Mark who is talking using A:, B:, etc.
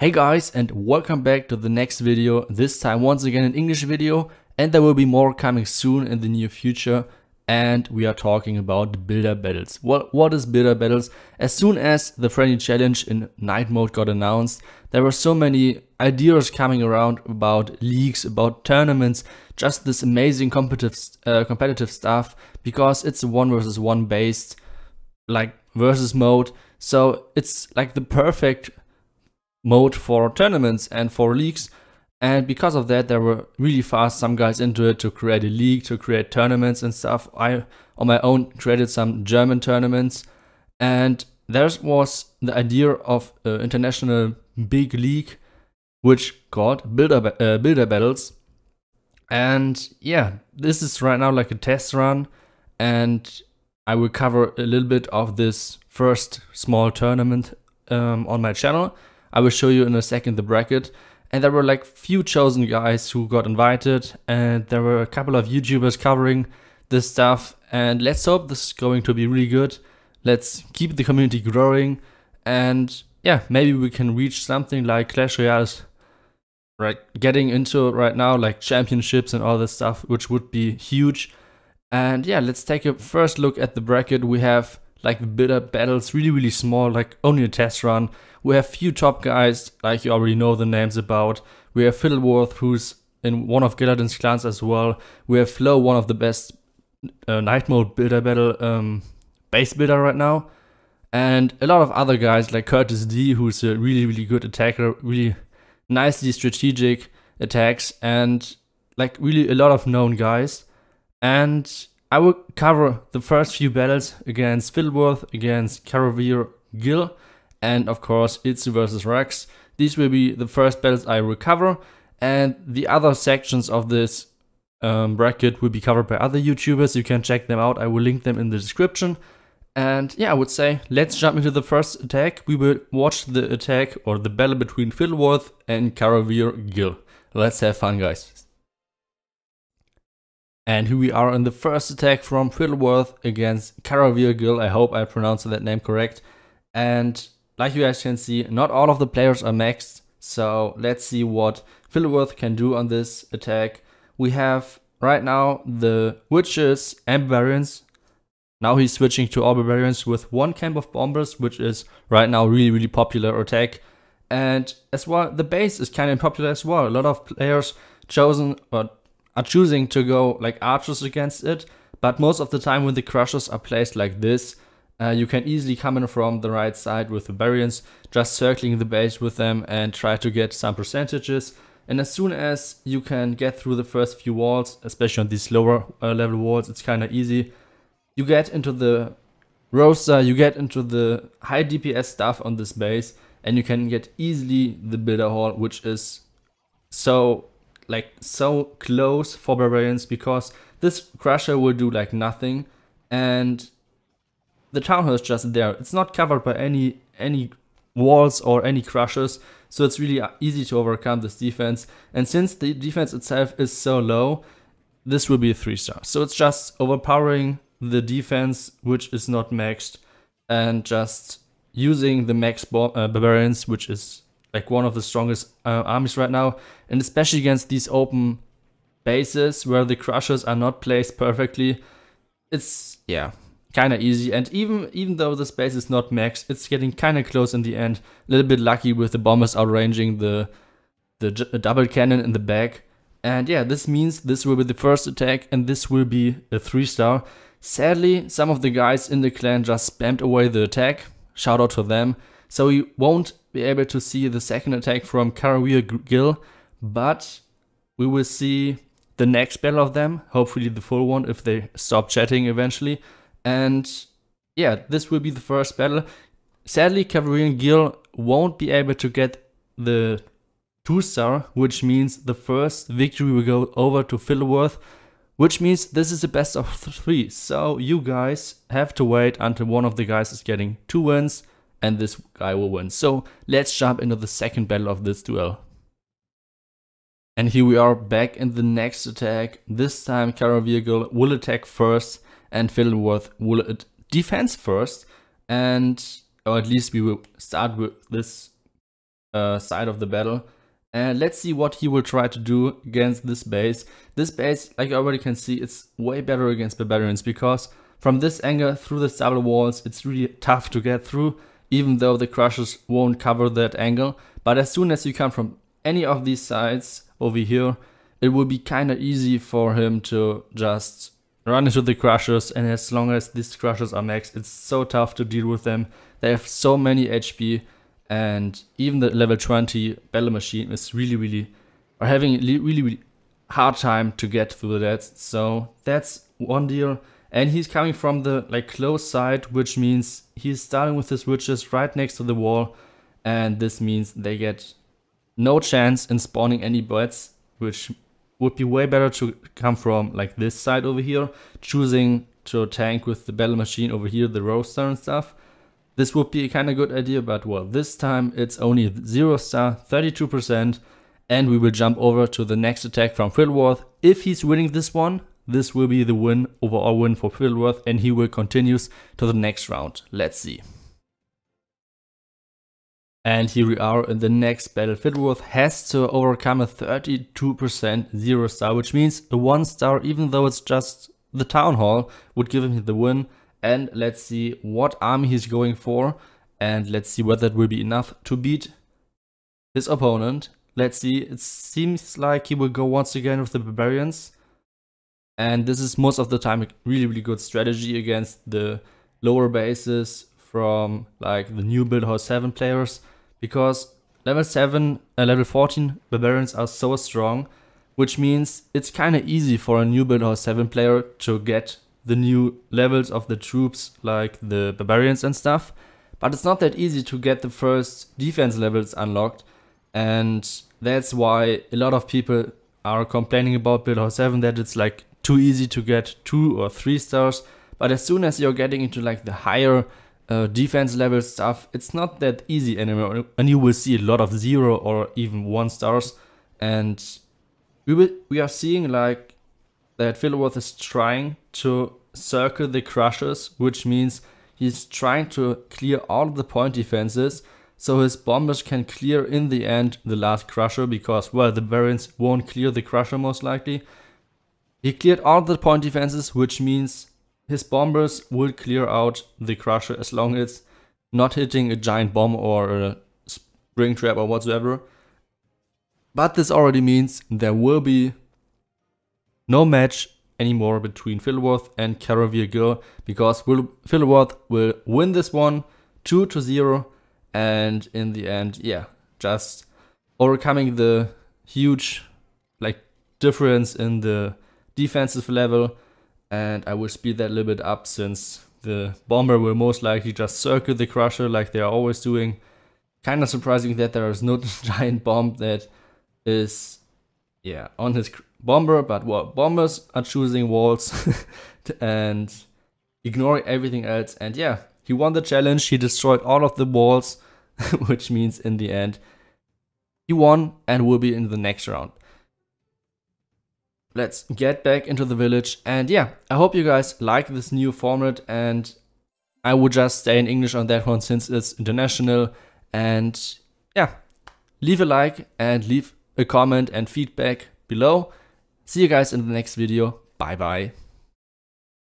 A: Hey guys, and welcome back to the next video, this time once again an English video, and there will be more coming soon in the near future, and we are talking about builder battles. What is builder battles? As soon as the friendly challenge in night mode got announced, there were so many ideas coming around about leagues, about tournaments, just this amazing competitive stuff, because it's a 1 versus 1 based like versus mode, so it's like the perfect mode for tournaments and for leagues, and because of that there were really fast some guys into it to create a league, to create tournaments and stuff. I on my own created some German tournaments, and there was the idea of an international big league which called builder battles. And yeah, this is right now like a test run, and I will cover a little bit of this first small tournament on my channel. I will show you in a second the bracket, and there were like few chosen guys who got invited, and there were a couple of YouTubers covering this stuff, and let's hope this is going to be really good. Let's keep the community growing, and yeah, maybe we can reach something like Clash Royale's right getting into right now, like championships and all this stuff, which would be huge. And yeah, let's take a first look at the bracket. We have like the builder battles, really small, like only a test run. We have few top guys, like you already know the names about. We have Fiddlesworth, who's in one of Gillard's clans as well. We have Flo, one of the best night mode builder battle base builder right now. And a lot of other guys like Curtis D, who's a really good attacker, really nicely strategic attacks, and like really a lot of known guys. And I will cover the first few battles against Fiddlesworth, against karanveer, Gill, and of course it's versus Rex. These will be the first battles I will cover, and the other sections of this bracket will be covered by other YouTubers. You can check them out, I will link them in the description. And yeah, I would say let's jump into the first attack. We will watch the attack or the battle between Fiddlesworth and karanveer, Gill. Let's have fun, guys. And here we are in the first attack from Fiddlesworth against karanveer, Gill. I hope I pronounced that name correct. And like you guys can see, not all of the players are maxed. So let's see what Fiddlesworth can do on this attack. We have right now the witches and barbarians. Now he's switching to all barbarians with one camp of bombers, which is right now really popular attack. And as well, the base is kind of popular as well. A lot of players are choosing to go like archers against it, but most of the time when the crushers are placed like this, you can easily come in from the right side with the barbarians, just circling the base with them and try to get some percentages. And as soon as you can get through the first few walls, especially on these lower level walls, it's kind of easy. You get into the roster, you get into the high DPS stuff on this base, and you can get easily the builder hall, which is so close for barbarians, because this crusher will do like nothing, and the town hall is just there. It's not covered by any walls or any crushers, so it's really easy to overcome this defense. And since the defense itself is so low, this will be a 3-star. So it's just overpowering the defense, which is not maxed, and just using the max barbarians, which is like one of the strongest armies right now, and especially against these open bases where the crushers are not placed perfectly. It's yeah, kind of easy. And even though the space is not maxed, it's getting kind of close in the end. A little bit lucky with the bombers outranging the double cannon in the back. And yeah, this means this will be the first attack, and this will be a 3-star. Sadly, some of the guys in the clan just spammed away the attack. Shout out to them. So we won't be able to see the second attack from karanveer, Gill, but we will see the next battle of them, hopefully the full one if they stop chatting eventually. And yeah, this will be the first battle. Sadly, karanveer, Gill won't be able to get the 2-star, which means the first victory will go over to Fiddlesworth, which means this is a best of 3. So you guys have to wait until one of the guys is getting 2 wins, and this guy will win. So let's jump into the second battle of this duel. And here we are back in the next attack. This time karanveer, Gill will attack first, and Fiddlesworth will defense first. And or at least we will start with this side of the battle. And let's see what he will try to do against this base. This base, like you already can see, it's way better against barbarians, because from this angle through the stable walls, it's really tough to get through, even though the crushers won't cover that angle. But as soon as you come from any of these sides over here, it will be kind of easy for him to just run into the crushers, and as long as these crushers are maxed, it's so tough to deal with them. They have so many HP, and even the level 20 battle machine is really having a really hard time to get through that. So that's one deal. And he's coming from the close side, which means he's starting with his witches right next to the wall, and this means they get no chance in spawning any bots, which would be way better to come from this side over here, choosing to tank with the battle machine over here, the roaster and stuff. This would be a kind of good idea, but well, this time it's only 0 star, 32%, and we will jump over to the next attack from Fiddlesworth. If he's winning this one, this will be the overall win for Fiddlesworth, and he will continue to the next round. Let's see. And here we are in the next battle. Fiddlesworth has to overcome a 32% 0 star, which means a 1 star, even though it's just the town hall, would give him the win. And let's see what army he's going for, and let's see whether it will be enough to beat his opponent. Let's see, it seems like he will go once again with the barbarians. And this is most of the time a really good strategy against the lower bases from the new build Hall 7 players, because level 14 barbarians are so strong, which means it's kind of easy for a new build Hall 7 player to get the new levels of the troops, like the barbarians and stuff. But it's not that easy to get the first defense levels unlocked, and that's why a lot of people are complaining about build Hall 7, that it's too easy to get 2 or 3 stars. But as soon as you're getting into the higher defense level stuff, it's not that easy anymore, and you will see a lot of 0 or even 1 stars. And we are seeing that Fiddlesworth is trying to circle the crushers, which means he's trying to clear all of the point defenses, so his bombers can clear in the end the last crusher, because well, the variants won't clear the crusher most likely. He cleared all the point defenses, which means his bombers will clear out the crusher as long as it's not hitting a giant bomb or a spring trap or whatsoever. But this already means there will be no match anymore between Fiddlesworth and karanveer Gill, because Fiddlesworth will win this one 2-0, and in the end, yeah, just overcoming the huge difference in the defensive level. And I will speed that a little bit up, since the bomber will most likely just circle the crusher like they are always doing. Kind of surprising that there is no giant bomb that is on his bomber, but well, bombers are choosing walls and ignoring everything else. And yeah, he won the challenge. He destroyed all of the walls, which means in the end he won and will be in the next round. Let's get back into the village, and yeah, I hope you guys like this new format, and I would just stay in English on that one since it's international. And yeah, leave a like and leave a comment and feedback below. See you guys in the next video. Bye bye.